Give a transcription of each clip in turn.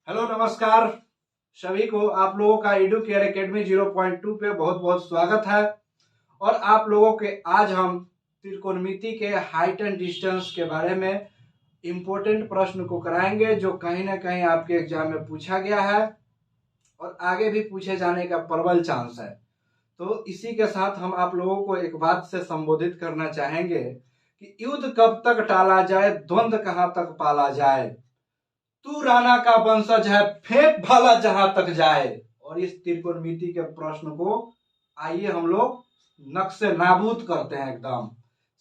Hello नमस्कार सभी को। आप लोगों का एडुकेयर एकेडमी 0.2 पे बहुत बहुत स्वागत है। और आप लोगों के आज हम त्रिकोणमिति के हाइट एंड डिस्टेंस के बारे में इम्पोर्टेंट प्रश्न को कराएंगे, जो कहीं ना कहीं आपके एग्जाम में पूछा गया है और आगे भी पूछे जाने का प्रबल चांस है। तो इसी के साथ हम आप लोगों को एक बात से संबोधित करना चाहेंगे कि युद्ध कब तक टाला जाए, द्वंद्व कहां तक पाला जाए, तू राणा का वंशज है, फेंक भाला जहां तक जाए। और इस त्रिकोणमिति के प्रश्न को आइए हम लोग नक्शे नाबूद करते हैं एकदम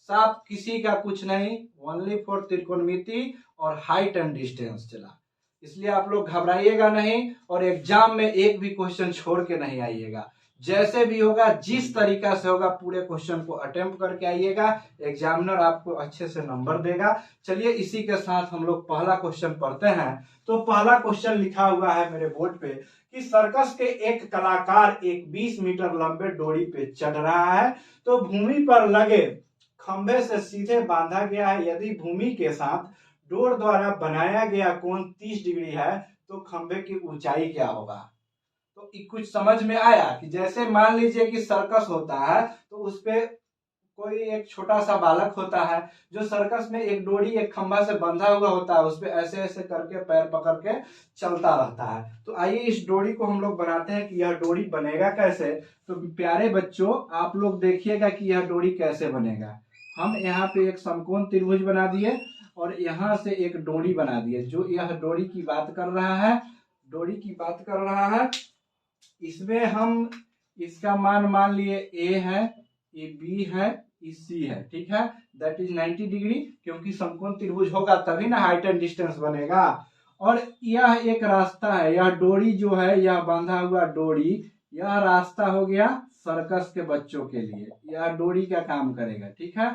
साफ, किसी का कुछ नहीं, ओनली फॉर त्रिकोणमिति और हाइट एंड डिस्टेंस चला। इसलिए आप लोग घबराइएगा नहीं और एग्जाम में एक भी क्वेश्चन छोड़ के नहीं आइएगा। जैसे भी होगा, जिस तरीका से होगा, पूरे क्वेश्चन को अटेम्प्ट करके आइएगा। एग्जामिनर आपको अच्छे से नंबर देगा। चलिए इसी के साथ हम लोग पहला क्वेश्चन पढ़ते हैं। तो पहला क्वेश्चन लिखा हुआ है मेरे बोर्ड पे कि सर्कस के एक कलाकार एक 20 मीटर लंबे डोरी पे चढ़ रहा है, तो भूमि पर लगे खंभे से सीधे बांधा गया है। यदि भूमि के साथ डोर द्वारा बनाया गया कोण 30 डिग्री है, तो खंभे की ऊंचाई क्या होगा। तो कुछ समझ में आया कि जैसे मान लीजिए कि सर्कस होता है, तो उस पे कोई एक छोटा सा बालक होता है जो सर्कस में एक डोरी एक खंभा से बंधा हुआ होता है, उस पे ऐसे ऐसे करके पैर पकड़ के चलता रहता है। तो आइए इस डोरी को हम लोग बनाते हैं कि यह डोरी बनेगा कैसे। तो प्यारे बच्चों, आप लोग देखिएगा कि यह डोरी कैसे बनेगा। हम यहाँ पे एक समकोण त्रिभुज बना दिए और यहाँ से एक डोरी बना दिए। जो यह डोरी की बात कर रहा है, डोरी की बात कर रहा है, इसमें हम इसका मान लिए ए है, ये बी है, ये सी है, ठीक है। दैट इज 90 डिग्री, क्योंकि समकोण त्रिभुज होगा तभी ना हाइट एंड डिस्टेंस बनेगा। और यह एक रास्ता है, यह डोरी जो है, यह बांधा हुआ डोरी, यह रास्ता हो गया सर्कस के बच्चों के लिए। यह डोरी का काम करेगा, ठीक है।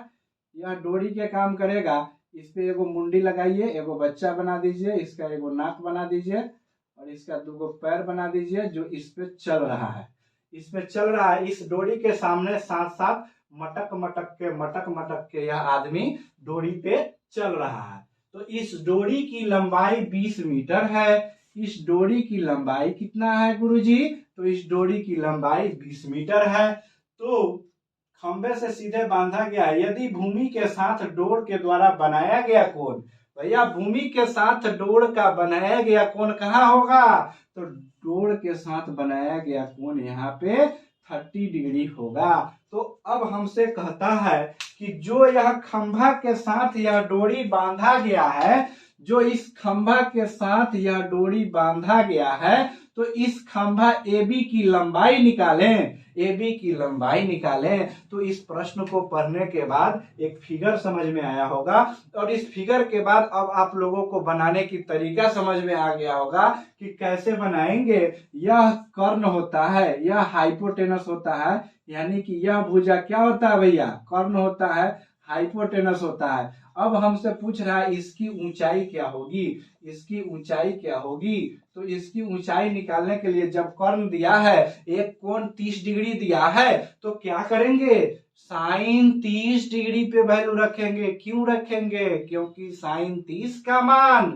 यह डोरी के काम करेगा। इस पे एगो मुंडी लगाइए, एगो बच्चा बना दीजिए, इसका एगो नाक बना दीजिए और इसका दो पैर बना दीजिए जो इस पे चल रहा है। इस पे चल रहा है, इस डोरी के सामने साथ साथ मटक मटक के यह आदमी डोरी पे चल रहा है। तो इस डोरी की लंबाई 20 मीटर है। इस डोरी की लंबाई कितना है गुरुजी? तो इस डोरी की लंबाई 20 मीटर है। तो खंबे से सीधे बांधा गया, यदि भूमि के साथ डोर के द्वारा बनाया गया कोण, भैया भूमि के साथ डोर का बनाया गया कोण कहाँ होगा? तो डोर के साथ बनाया गया कोण यहाँ पे 30 डिग्री होगा। तो अब हमसे कहता है कि जो यह खंभा के साथ यह डोरी बांधा गया है, जो इस खंभा के साथ यह डोरी बांधा गया है, तो इस खंभा AB की लंबाई निकालें। AB की लंबाई निकालें। तो इस प्रश्न को पढ़ने के बाद एक फिगर समझ में आया होगा और इस फिगर के बाद अब आप लोगों को बनाने की तरीका समझ में आ गया होगा कि कैसे बनाएंगे। यह कर्ण होता है, यह हाइपोटेनस होता है, यानी कि यह भुजा क्या होता है भैया? कर्ण होता है, हाइपोटेनस होता है। अब हमसे पूछ रहा है इसकी ऊंचाई क्या होगी, इसकी ऊंचाई क्या होगी। तो इसकी ऊंचाई निकालने के लिए जब कर्ण दिया है, एक कोण 30 डिग्री दिया है, तो क्या करेंगे? साइन 30 डिग्री पे वैल्यू रखेंगे। क्यों रखेंगे? क्योंकि साइन 30 का मान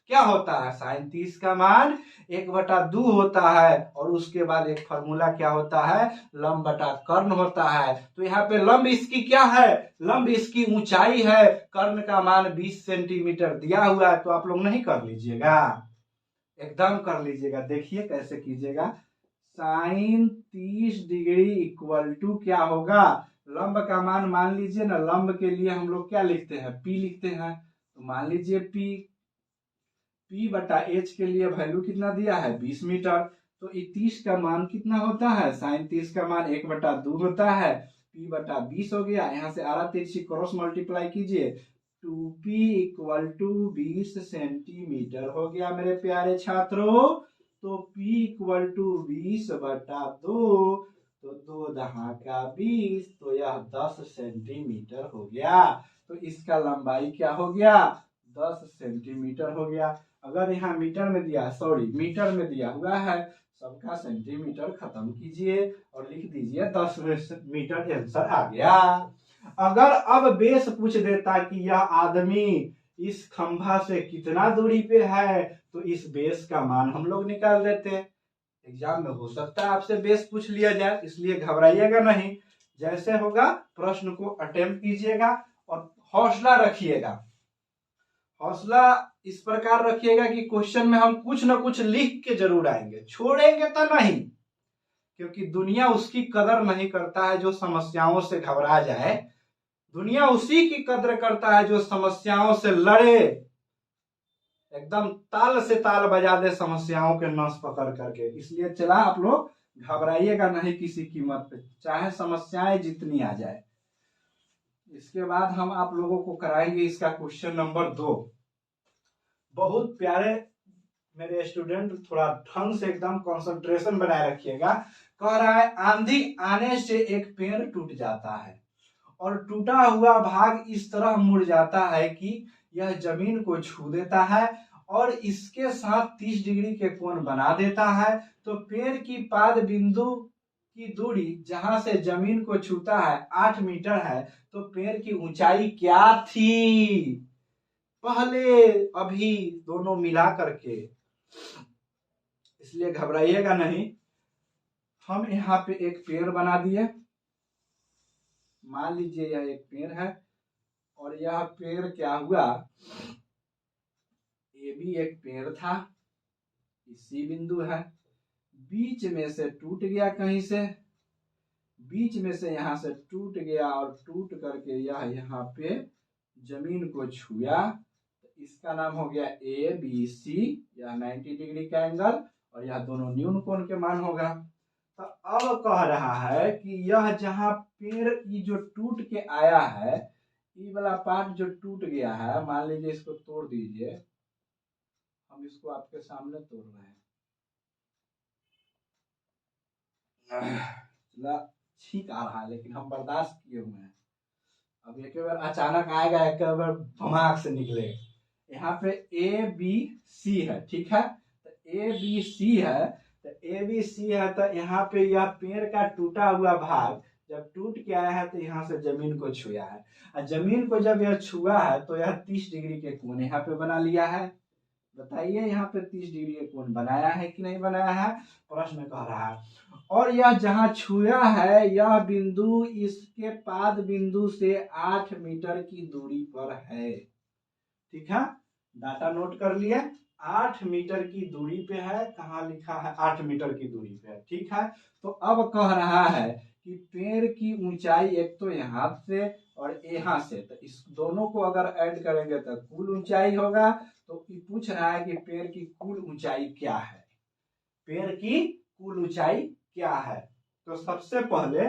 क्या होता है? साइन 30 का मान 1/2 होता है और उसके बाद एक फॉर्मूला क्या होता है? लंब बटा कर्ण होता है। तो यहाँ पे लंब इसकी क्या है? लंब इसकी ऊंचाई है। कर्ण का मान 20 सेंटीमीटर दिया हुआ है, तो आप लोग नहीं कर लीजिएगा, एकदम कर लीजिएगा। देखिए कैसे कीजिएगा। साइन 30 डिग्री इक्वल टू क्या होगा? लंब का मान लीजिए ना, लंब के लिए हम लोग क्या लिखते हैं? P लिखते हैं। तो मान लीजिए P बटा H के लिए वैल्यू कितना दिया है? 20 मीटर। तो 30 का मान कितना होता है? साइन 30 का मान 1/2 होता है। P बटा 20 हो गया। यहाँ से आरा तिरछी क्रॉस मल्टीप्लाई कीजिए, 2P इक्वल टू 20 सेंटीमीटर हो गया मेरे प्यारे छात्रों। तो P इक्वल टू 20/2, तो 2 दहा का 20, तो यह 10 सेंटीमीटर हो गया। तो इसका लंबाई क्या हो गया? 10 सेंटीमीटर हो गया। अगर यहाँ मीटर में दिया, सॉरी मीटर में दिया हुआ है, सबका सेंटीमीटर खत्म कीजिए और लिख दीजिए 10 मीटर। आंसर आ गया। अगर अब बेस पूछ देता कि यह आदमी इस खंभा से कितना दूरी पे है, तो इस बेस का मान हम लोग निकाल देते हैं। एग्जाम में हो सकता है आपसे बेस पूछ लिया जाए, इसलिए घबराइएगा नहीं। जैसे होगा प्रश्न को अटेम्प्ट कीजिएगा और हौसला रखिएगा। हौसला इस प्रकार रखिएगा कि क्वेश्चन में हम कुछ ना कुछ लिख के जरूर आएंगे, छोड़ेंगे तो नहीं, क्योंकि दुनिया उसकी कदर नहीं करता है जो समस्याओं से घबरा जाए। दुनिया उसी की कदर करता है जो समस्याओं से लड़े, एकदम ताल से ताल बजा दे समस्याओं के नस पकड़ करके। इसलिए चला आप लोग घबराइएगा नहीं किसी कीमत पे, चाहे समस्याएं जितनी आ जाए। इसके बाद हम आप लोगों को कराएंगे इसका क्वेश्चन नंबर 2। बहुत प्यारे मेरे स्टूडेंट, थोड़ा ढंग से एकदम कंसंट्रेशन बनाए रखिएगा। कह रहा है आंधी आने से एक पेड़ टूट जाता है और टूटा हुआ भाग इस तरह मुड़ जाता है कि यह जमीन को छू देता है और इसके साथ 30 डिग्री के कोण बना देता है। तो पेड़ की पाद बिंदु की दूरी जहां से जमीन को छूता है 8 मीटर है, तो पेड़ की ऊंचाई क्या थी पहले अभी दोनों मिला करके। इसलिए घबराइएगा नहीं। हम यहाँ पे एक पेड़ बना दिए, मान लीजिए यह एक पेड़ है और यह पेड़ क्या हुआ, ये भी एक पेड़ था, इसी बिंदु है, बीच में से टूट गया, कहीं से बीच में से यहां से टूट गया और टूट करके यह यहाँ पे जमीन को छुआ। तो इसका नाम हो गया ए बी सी, यह 90 डिग्री का एंगल और यह दोनों न्यून कोण के मान होगा। तो अब कह रहा है कि यह जहां पेड़ की जो टूट के आया है, ये वाला पार्ट जो टूट गया है, मान लीजिए इसको तोड़ दीजिए, हम इसको आपके सामने तोड़ रहे हैं। ठीक आ रहा है लेकिन हम बर्दाश्त किए हुए हैं। अब एक बार अचानक आएगा, एक बार धमाक से निकलेगा। यहाँ पे ए बी सी है, ठीक है, तो ए बी सी है, तो ए बी सी है, तो यहाँ पे यह पेड़ का टूटा हुआ भाग जब टूट के आया है तो यहाँ से जमीन को छुआ है, और जमीन को जब यह छुआ है तो यह 30 डिग्री के कोण यहाँ पे बना लिया है। बताइए यहाँ पे 30 डिग्री का कोण बनाया है कि नहीं बनाया है, प्रश्न कह रहा है। और यह जहां छुआ है यह बिंदु इसके पाद बिंदु से 8 मीटर की दूरी पर है। ठीक है, डाटा नोट कर लिए, 8 मीटर की दूरी पे है। कहाँ लिखा है 8 मीटर की दूरी पे है, ठीक है। तो अब कह रहा है कि पेड़ की ऊंचाई एक तो यहाँ से और यहाँ से, तो इस दोनों को अगर ऐड करेंगे तो कुल ऊंचाई होगा। तो पूछ रहा है कि पेड़ की कुल ऊंचाई क्या है, पेड़ की कुल ऊंचाई क्या है। तो सबसे पहले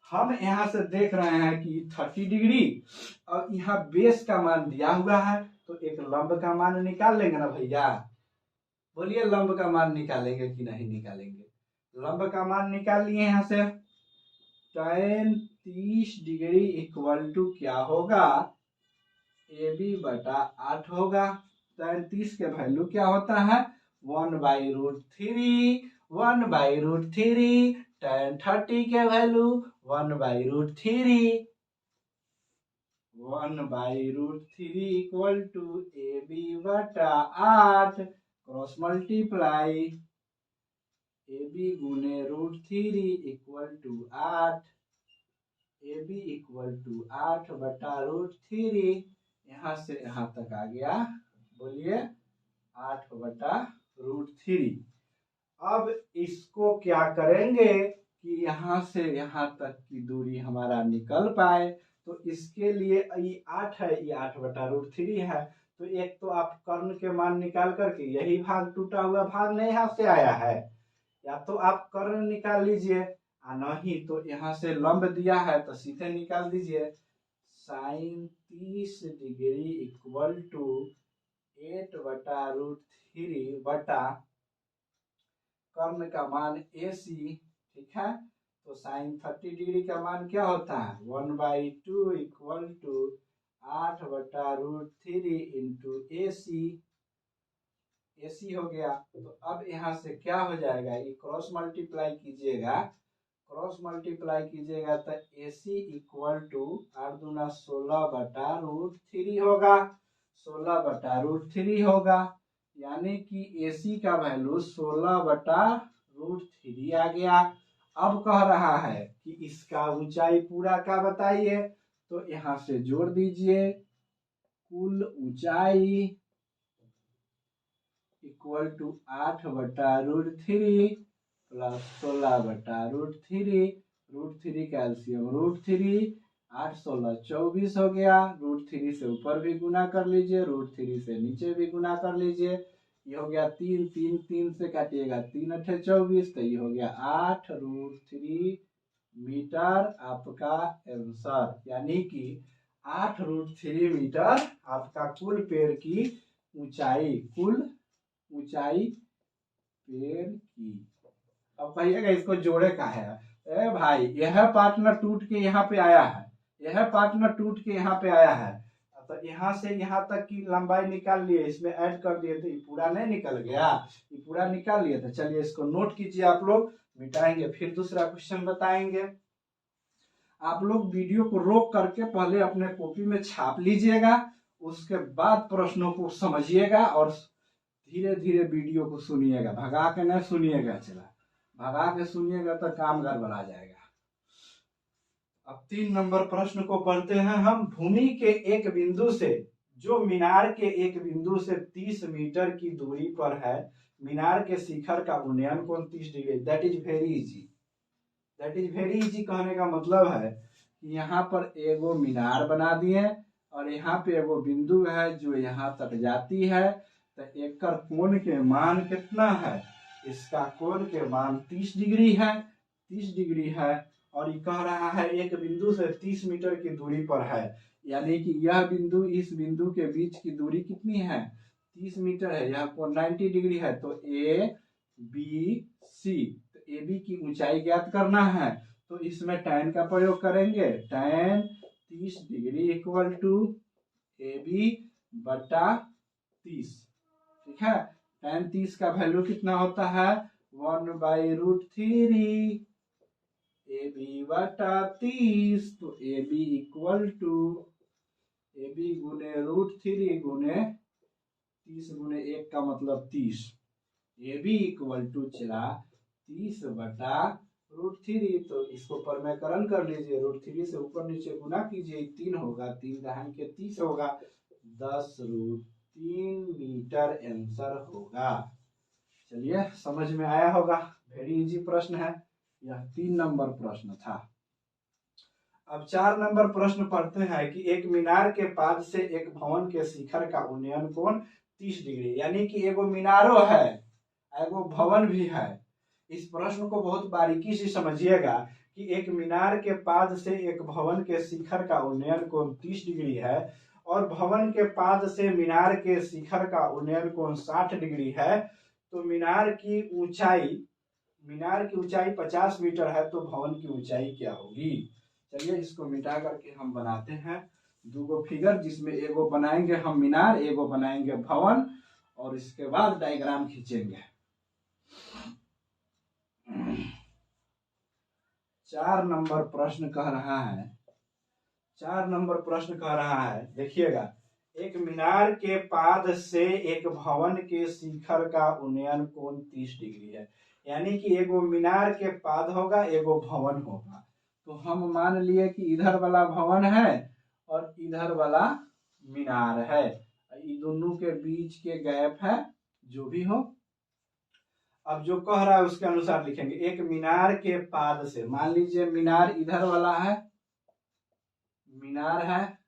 हम यहां से देख रहे हैं कि 30 डिग्री और यहाँ बेस का मान दिया हुआ है, तो एक लंब का मान निकाल लेंगे ना भैया। बोलिए लंब का मान निकालेंगे कि नहीं निकालेंगे। लंब का मान निकाल लिए यहां से। tan 30 डिग्री इक्वल टू क्या होगा, ए बी बटा 8 होगा। tan 30 के वैल्यू क्या होता है 1/√3, 1/√3। tan 30 के value 1/√3, 1/√3 equal to A B बटा 8, क्रॉस मल्टीप्लाई ए बी गुने √3 equal to 8, A B equal to 8 बटा √3, यहाँ से यहाँ तक आ गया, बोलिए 8 बटा √3। अब इसको क्या करेंगे कि यहाँ से यहाँ तक की दूरी हमारा निकल पाए, तो इसके लिए ये 8 है, ये 8 बटा √3 है। तो एक तो आप कर्ण के मान निकाल करके, यही भाग टूटा हुआ भाग नहीं यहाँ से आया है, या तो आप कर्ण निकाल लीजिए, नहीं तो यहाँ से लंब दिया है तो सीधे निकाल दीजिए। sin 30 डिग्री इक्वल टू 8 बटा √3 बटा कर्ण का मान ए सी, ठीक है। तो sin 30 डिग्री का मान क्या होता है 1/2 इक्वल टू 8 बटा √3 इंटू ए सी हो गया। तो अब यहाँ से क्या हो जाएगा, ये क्रॉस मल्टीप्लाई कीजिएगा, क्रॉस मल्टीप्लाई कीजिएगा तो AC इक्वल टू 8 दूना 16/√3 होगा, 16/√3 होगा। यानी कि AC का वैल्यू 16/√3 आ गया। अब कह रहा है कि इसका ऊंचाई पूरा का बताइए, तो यहां से जोड़ दीजिए। कुल ऊंचाई इक्वल टू 8/√3 प्लस 16/√3, √3 कैल्सियम √3, 8 16 24 हो गया। √3 से ऊपर भी गुना कर लीजिए, √3 से नीचे भी गुना कर लीजिए। ये हो गया 3, 3 3 से काटिएगा 3 8 24, तो ये हो गया 8√3 मीटर आपका आंसर। यानी कि 8√3 मीटर आपका कुल पेड़ की ऊंचाई, कुल ऊंचाई पेड़ की। अब कहिएगा इसको जोड़े का है। ए भाई, यह पार्ट न टूट के यहाँ पे आया है, यह पार्ट न टूट के यहाँ पे आया है, तो यहाँ से यहाँ तक की लंबाई निकाल लिए, इसमें ऐड कर दिए तो ये पूरा नहीं निकल गया, ये पूरा निकाल लिए। तो चलिए इसको नोट कीजिए, आप लोग मिटाएंगे फिर दूसरा क्वेश्चन बताएंगे। आप लोग वीडियो को रोक करके पहले अपने कॉपी में छाप लीजिएगा, उसके बाद प्रश्नों को समझिएगा और धीरे धीरे वीडियो को सुनिएगा, भगा के नहीं सुनिएगा। चला भगा के सुनिएगा तो काम गड़बड़ा जाएगा। अब 3 नंबर प्रश्न को पढ़ते हैं हम। भूमि के एक बिंदु से, जो मीनार के एक बिंदु से 30 मीटर की दूरी पर है, मीनार के शिखर का उन्नयन कोण 30 degree. That is very easy, that is very easy. कहने का मतलब है कि यहाँ पर एगो मीनार बना दिए और यहाँ पे एगो बिंदु है जो यहाँ तक जाती है, तो एक कोण के मान कितना है, इसका कोण के मान 30 डिग्री है, 30 डिग्री है। और ये कह रहा है एक बिंदु से 30 मीटर की दूरी पर है, यानी कि यह बिंदु इस बिंदु के बीच की दूरी कितनी है, 30 मीटर है। यह कोण 90 डिग्री है। तो ABC, तो AB की ऊंचाई ज्ञात करना है, तो इसमें tan का प्रयोग करेंगे। tan 30 degree equal to AB बटा 30। ठीक है, tan 30 का वैल्यू कितना होता है, 1/√3 AB बटा 30। तो AB इक्वल टू AB गुने √3 गुने 30 गुने 1 का मतलब 30। AB इक्वल टू चला 30 बटा √3। तो इसको परमेकरण कर लीजिए, √3 से ऊपर नीचे गुना कीजिए, 3 होगा, 3 दहाई के 30 होगा, 10√3 मीटर आंसर होगा। चलिए समझ में आया होगा, वेरी इजी प्रश्न है। यह 3 नंबर प्रश्न था। अब 4 नंबर प्रश्न पढ़ते हैं कि एक मीनार के पाद से एक भवन के शिखर का उन्नयन कोण 30 डिग्री। यानी कि एगो मीनारो है, एगो भवन भी है। इस प्रश्न को बहुत बारीकी से समझिएगा कि एक मीनार के पाद से एक भवन के शिखर का उन्नयन कोण 30 डिग्री है और भवन के पाद से मीनार के शिखर का उन्नयन कोण 60 डिग्री है। तो मीनार की ऊंचाई 50 मीटर है, तो भवन की ऊंचाई क्या होगी। चलिए इसको मिटा करके हम बनाते हैं 2 फिगर, जिसमें एगो बनाएंगे हम मीनार, एगो बनाएंगे भवन, और इसके बाद डायग्राम खींचेंगे। 4 नंबर प्रश्न कह रहा है, 4 नंबर प्रश्न कह रहा है, देखिएगा, एक मीनार के पाद से एक भवन के शिखर का उन्नयन कोण 30 डिग्री है। यानी कि एगो मीनार के पाद होगा, एगो भवन होगा। तो हम मान लिए कि इधर वाला भवन है और इधर वाला मीनार है, ये दोनों के बीच के गैप है, जो भी हो। अब जो कह रहा है उसके अनुसार लिखेंगे। एक मीनार के पाद से, मान लीजिए मीनार इधर वाला है, मीनार है,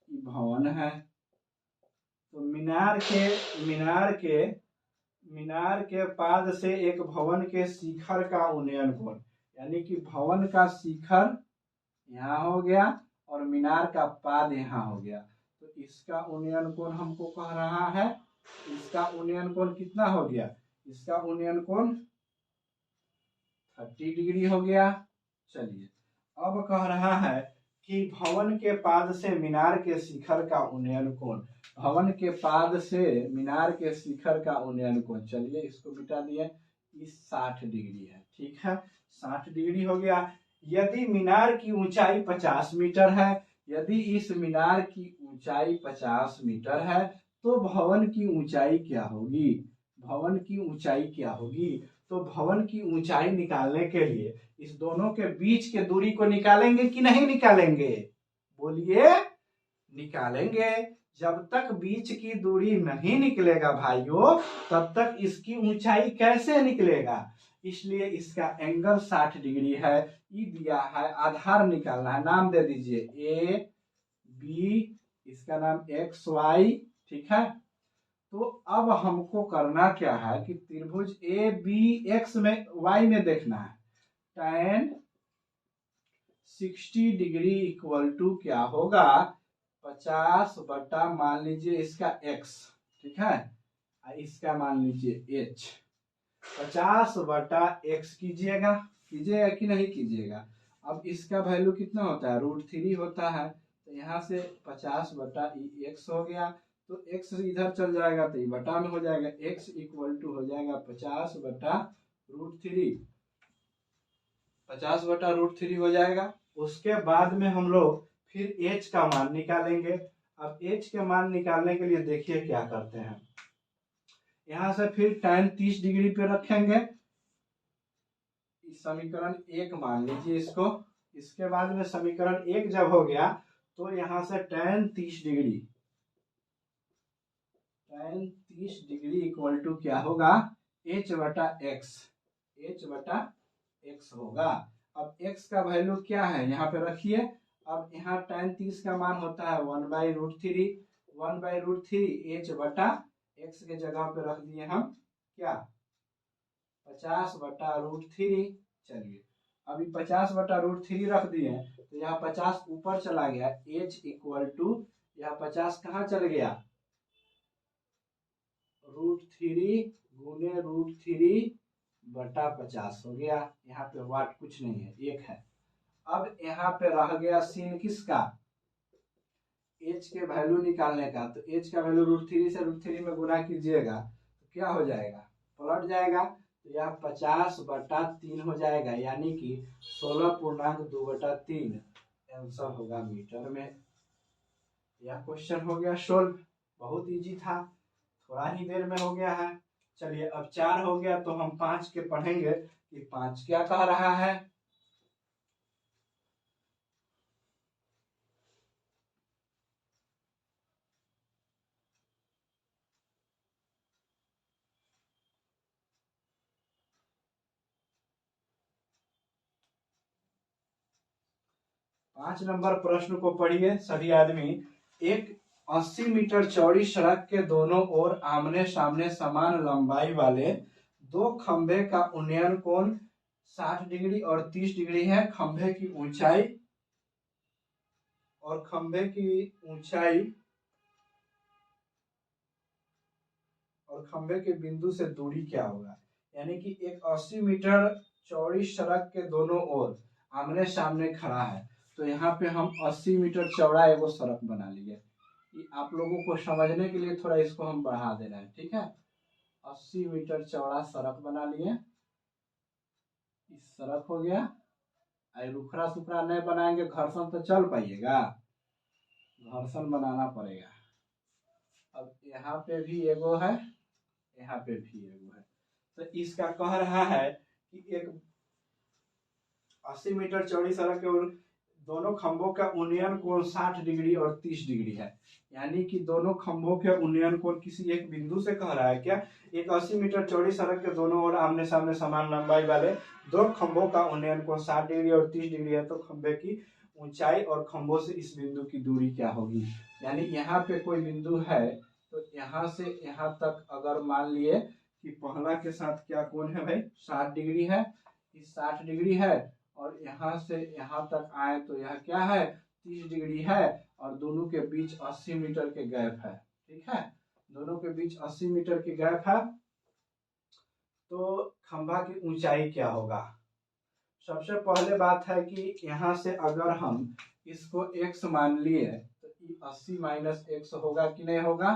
भवन है। तो मीनार के पाद से एक भवन के शिखर का उन्नयन कोण, यानी कि भवन का शिखर यहाँ हो गया और मीनार का पाद यहाँ हो गया। तो इसका उन्नयन कोण हमको कह रहा है, इसका उन्नयन कोण कितना हो गया, इसका उन्नयन कोण 30 डिग्री हो गया। चलिए अब कह रहा है कि भवन के पाद से मीनार के शिखर का उन्नयन कोण, भवन के पाद से मीनार के शिखर का उन्नयन कोण। चलिए इसको मिटा दिए, इस 60 डिग्री है। ठीक है, 60 डिग्री हो गया। यदि मीनार की ऊंचाई 50 मीटर है, यदि इस मीनार की ऊंचाई 50 मीटर है तो भवन की ऊंचाई क्या होगी? भवन की ऊंचाई क्या होगी? तो भवन की ऊंचाई निकालने के लिए इस दोनों के बीच के दूरी को निकालेंगे कि नहीं निकालेंगे? बोलिए, निकालेंगे। जब तक बीच की दूरी नहीं निकलेगा भाइयों, तब तक इसकी ऊंचाई कैसे निकलेगा? इसलिए इसका एंगल 60 डिग्री है। ई दिया है, आधार निकालना है, नाम दे दीजिए ए बी, इसका नाम एक्स वाई। ठीक है, तो अब हमको करना क्या है कि त्रिभुज ए बी एक्स में वाई में देखना है। tan 60 डिग्री इक्वल टू क्या होगा? 50 बटा मान लीजिए इसका x। ठीक है, इसका मान लीजिए h। 50 बटा x कीजिएगा कि नहीं कीजिएगा? अब इसका वैल्यू कितना होता है? √3 होता है। तो यहाँ से 50 बटा x हो गया, तो x इधर चल जाएगा तो ये बटा में हो जाएगा। x इक्वल टू हो जाएगा 50 बटा √3। 50 बटा √3 हो जाएगा। उसके बाद में हम लोग फिर h का मान निकालेंगे। अब h के मान निकालने के लिए देखिए क्या करते हैं। यहां से फिर tan 30 डिग्री पे रखेंगे। समीकरण 1 मान लीजिए इसको। इसके बाद में समीकरण 1 जब हो गया तो यहां से tan 30 डिग्री इक्वल टू क्या होगा? h बटा एक्स। h बटा एक्स होगा। अब x का वैल्यू क्या है यहाँ पे रखिए। अब यहाँ tan 30 का मान होता है 1/√3। 1/√3 h बटा x के जगह पे रख दिए हम क्या? 50 बटा √3। चलिए, अभी 50 बटा √3 रख दिए तो यहाँ 50 ऊपर चला गया। h इक्वल टू यहाँ 50 कहाँ चल गया? √3 गुने √3 बटा 50 हो गया। यहाँ पे वाट कुछ नहीं है, 1 है। अब यहाँ पे रह गया sin किसका? h के वैल्यू निकालने का। तो h का वैल्यू √3 से √3 में गुना कीजिएगा तो क्या हो जाएगा? पलट जाएगा। तो यह 50 बटा 3 हो जाएगा, यानी कि 16.2 बटा 3 आंसर होगा मीटर में। यह क्वेश्चन हो गया सोल्व। बहुत इजी था, थोड़ा ही देर में हो गया है। चलिए, अब 4 हो गया तो हम 5 के पढ़ेंगे कि 5 क्या कह रहा है। पांच नंबर प्रश्न को पढ़िए सभी आदमी। एक 80 मीटर चौड़ी सड़क के दोनों ओर आमने सामने समान लंबाई वाले दो खंभे का उन्नयन कोण 60 डिग्री और 30 डिग्री है। खंभे की ऊंचाई और खंभे के बिंदु से दूरी क्या होगा? यानी कि एक 80 मीटर चौड़ी सड़क के दोनों ओर आमने सामने खड़ा है। तो यहाँ पे हम 80 मीटर चौड़ा एगो सड़क बना लिए। आप लोगों को समझने के लिए थोड़ा इसको हम बढ़ा दे रहे हैं। ठीक है, 80 मीटर चौड़ा सड़क बना लिए। इस सड़क हो गया। रुखड़ा सुखड़ा नहीं बनाएंगे, घर्षण तो चल पाइएगा, घर्षण बनाना पड़ेगा। अब यहाँ पे भी एगो है, यहाँ पे भी एगो है। तो इसका कह रहा है कि एक 80 मीटर चौड़ी सड़क के दोनों खंभों का उन्नयन कोण 60 डिग्री और 30 डिग्री है। यानी कि दोनों खंभों के उन्नयन कोण किसी एक बिंदु से कह रहा है क्या? एक 80 मीटर चौड़ी सड़क के दोनों ओर आमने सामने समान लंबाई वाले दो खंभों का उन्नयन कोण 60 डिग्री और 30 डिग्री है। तो खंभे की ऊंचाई और खंभों से इस बिंदु की दूरी क्या होगी? यानी यहाँ पे कोई बिंदु है तो यहाँ से यहाँ तक अगर मान लिए कि पहला के साथ क्या कोण है भाई? 60 डिग्री है। इस 60 डिग्री है और यहाँ से यहाँ तक आए तो यह क्या है? 30 डिग्री है। और दोनों के बीच 80 मीटर के गैप है। ठीक है, दोनों के बीच 80 मीटर की गैप है। तो खंभा की ऊंचाई क्या होगा? सबसे पहले बात है कि यहाँ से अगर हम इसको x मान लिए तो 80 - x होगा कि नहीं होगा?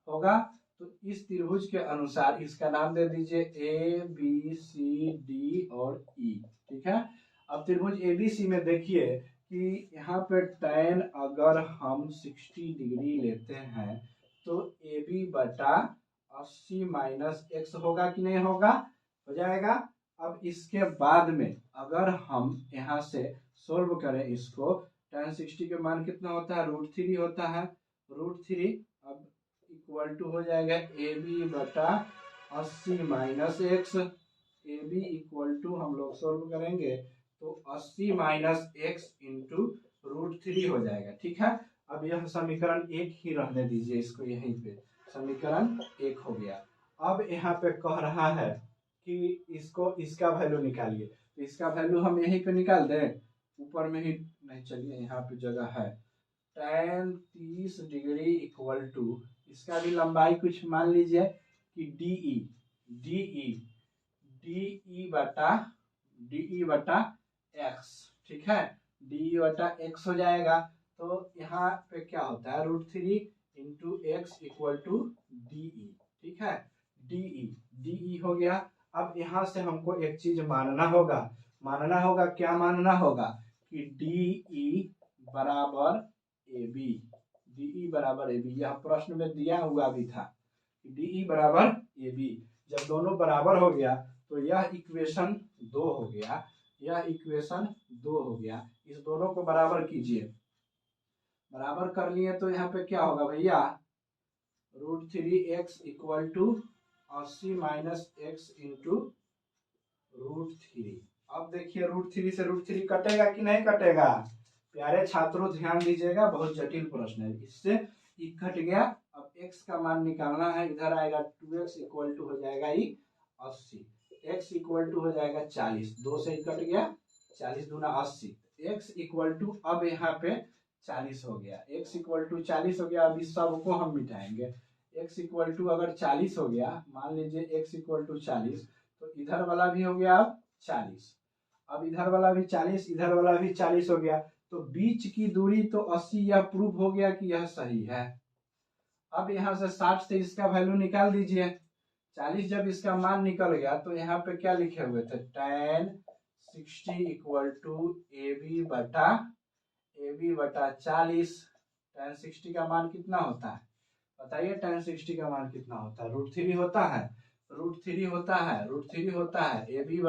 होगा। तो इस त्रिभुज के अनुसार इसका नाम दे दीजिए ए बी सी डी और ई। ठीक है, अब त्रिभुज एबीसी में देखिए कि यहाँ पे tan अगर हम 60 डिग्री लेते हैं तो ए बी बटा 80 माइनस एक्स होगा कि नहीं होगा, हो जाएगा। अब इसके बाद में अगर हम यहाँ से सोल्व करें इसको, tan 60 के मान कितना होता है, √3 होता है, √3 अब इक्वल टू हो जाएगा ए बी बटा 80 minus X. A B equal to हम लोग सोल्व करेंगे तो 80 माइनस एक्स इंटू √3 हो जाएगा। ठीक है, अब यह समीकरण एक ही रहने दीजिए इसको, यहीं पे समीकरण एक हो गया। अब यहाँ पे कह रहा है कि इसको इसका वैल्यू निकालिए, तो इसका वैल्यू हम यहीं पे निकाल दें, ऊपर में ही नहीं, चलिए यहाँ पे जगह है। tan 30 डिग्री इक्वल टू इसका भी लंबाई कुछ मान लीजिए कि डी बटा एक्स। ठीक है, डी बटा एक्स हो जाएगा। तो यहाँ पे क्या होता है, √3 into X equal to D. ठीक है, डी हो गया। अब यहाँ से हमको एक चीज मानना होगा, क्या मानना होगा कि डी बराबर ए बी, यह प्रश्न में दिया हुआ भी था कि डी बराबर ए बी। जब दोनों बराबर हो गया तो यह इक्वेशन 2 हो गया, इस दोनों को बराबर कीजिए, बराबर कर लिए तो यहाँ पे क्या होगा भैया, √3x equal to 80 minus X into √3। अब देखिए √3 से √3 कटेगा कि नहीं कटेगा, प्यारे छात्रों ध्यान दीजिएगा, बहुत जटिल प्रश्न है। इससे ई कट गया, अब x का मान निकालना है, इधर आएगा 2x इक्वल टू हो जाएगा 80, x इक्वल टू हो जाएगा 40, 2 से कट गया, 40 दूना 80, x इक्वल टू अब यहाँ पे 40 हो गया, x इक्वल टू 40 हो गया। अब इस सब को हम मिटाएंगे, x इक्वल टू अगर 40 हो गया, मान लीजिए x इक्वल टू 40, तो इधर वाला भी हो गया अब 40, अब इधर वाला भी 40, इधर वाला भी 40 हो गया, तो बीच की दूरी तो 80, यह प्रूव हो गया कि यह सही है। अब यहाँ से 60 से इसका वैल्यू निकाल दीजिए, 40 जब इसका मान निकल गया तो यहाँ पे क्या लिखे हुए थे, tan 60 equal to A B बटा 40। tan 60 का मान कितना होता है बताइए, tan 60 का मान कितना होता है, √3 होता है, √3 होता है। ए बी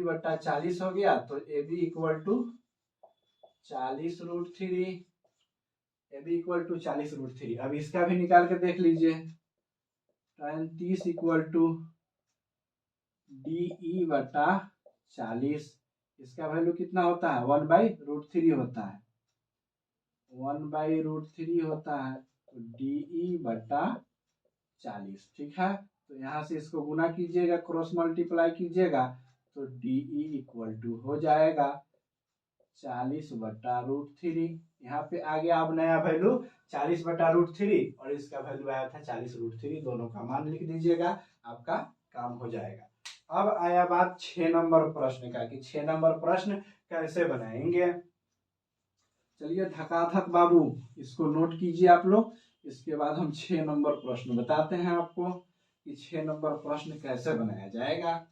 बटा 40 हो गया, तो A B equal to 40 √3, A B equal to 40 √3। अब इसका भी निकाल के देख लीजिए, tan 30 इक्वल टू डी बटा 40, इसका वैल्यू कितना होता है, 1/√3 होता है, 1/√3 होता है, तो डी बटा 40। ठीक है, तो यहाँ से इसको गुना कीजिएगा, क्रॉस मल्टीप्लाई कीजिएगा, तो डी इक्वल टू हो जाएगा 40/√3। यहाँ पे आ गया अब नया वैल्यू 40/√3, और इसका वैल्यू आया था 40√3, दोनों का मान लिख दीजिएगा, आपका काम हो जाएगा। अब आया बात 6 नंबर प्रश्न का कि 6 नंबर प्रश्न कैसे बनाएंगे। चलिए धकाधक बाबू इसको नोट कीजिए आप लोग, इसके बाद हम 6 नंबर प्रश्न बताते हैं आपको कि 6 नंबर प्रश्न कैसे बनाया जाएगा।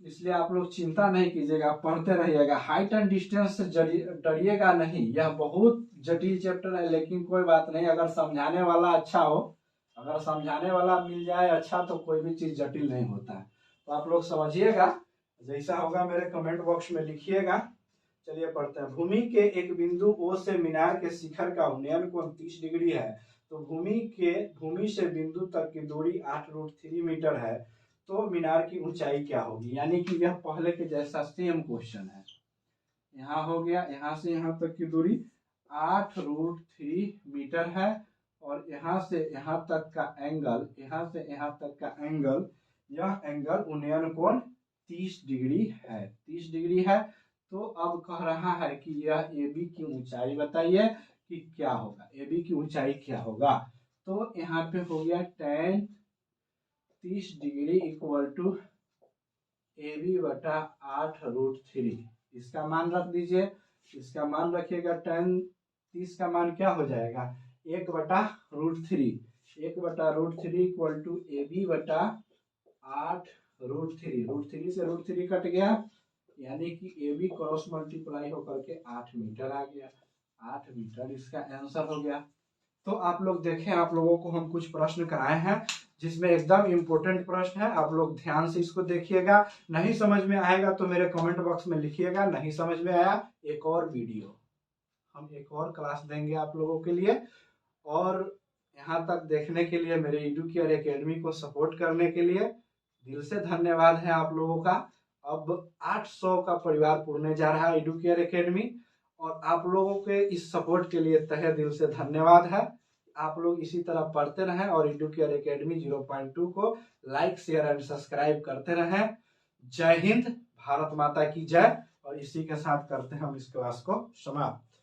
इसलिए आप लोग चिंता नहीं कीजिएगा, पढ़ते रहिएगा, हाइट एंड डिस्टेंस से डरिएगा नहीं, यह बहुत जटिल चैप्टर है, लेकिन कोई बात नहीं, अगर समझाने वाला अच्छा हो, अगर समझाने वाला मिल जाए अच्छा, तो कोई भी चीज जटिल नहीं होता है। तो आप लोग समझिएगा, जैसा होगा मेरे कमेंट बॉक्स में लिखिएगा। चलिए पढ़ते हैं। भूमि के एक बिंदु O से मीनार के शिखर का उन्नयन कोण 30 डिग्री है, तो भूमि से बिंदु तक की दूरी 8√3 मीटर है, तो मीनार की ऊंचाई क्या होगी। यानी कि यह पहले के जैसा सेम क्वेश्चन है। यहाँ हो गया, यहाँ से यहाँ तक की दूरी 8√3 मीटर है, और यहाँ से यहाँ तक का एंगल, यहाँ से यहाँ तक का एंगल, यह एंगल उन्नयन कोण 30 डिग्री है, 30 डिग्री है। तो अब कह रहा है कि यह ए बी की ऊंचाई बताइए कि क्या होगा, ए बी की ऊंचाई क्या होगा। तो यहाँ पे हो गया tan 30 degree equal to A B बटा 8√3, इसका मान रख दीजिए, इसका मान रखिएगा, tan 30 का मान क्या हो जाएगा, 1/√3 √3, 1/√3 इक्वल टू AB बटा 8√3, √3 से √3 कट गया, यानी कि AB क्रॉस मल्टीप्लाई होकर के 8 मीटर आ गया। 8 मीटर इसका आंसर हो गया। तो आप लोग देखें, आप लोगों को हम कुछ प्रश्न कराए हैं जिसमें एकदम इम्पोर्टेंट प्रश्न है, आप लोग ध्यान से इसको देखिएगा। नहीं समझ में आएगा तो मेरे कमेंट बॉक्स में लिखिएगा, नहीं समझ में आया एक और वीडियो, हम एक और क्लास देंगे आप लोगों के लिए। और यहाँ तक देखने के लिए, मेरे एडुकेयर एकेडमी को सपोर्ट करने के लिए दिल से धन्यवाद है आप लोगों का। अब 800 का परिवार पुरने जा रहा है एडुकेयर एकेडमी, और आप लोगों के इस सपोर्ट के लिए तहे दिल से धन्यवाद है। आप लोग इसी तरह पढ़ते रहें और एडुकेयर एकेडमी 0.2 को लाइक, शेयर एंड सब्सक्राइब करते रहें। जय हिंद, भारत माता की जय। और इसी के साथ करते हैं हम इस क्लास को समाप्त।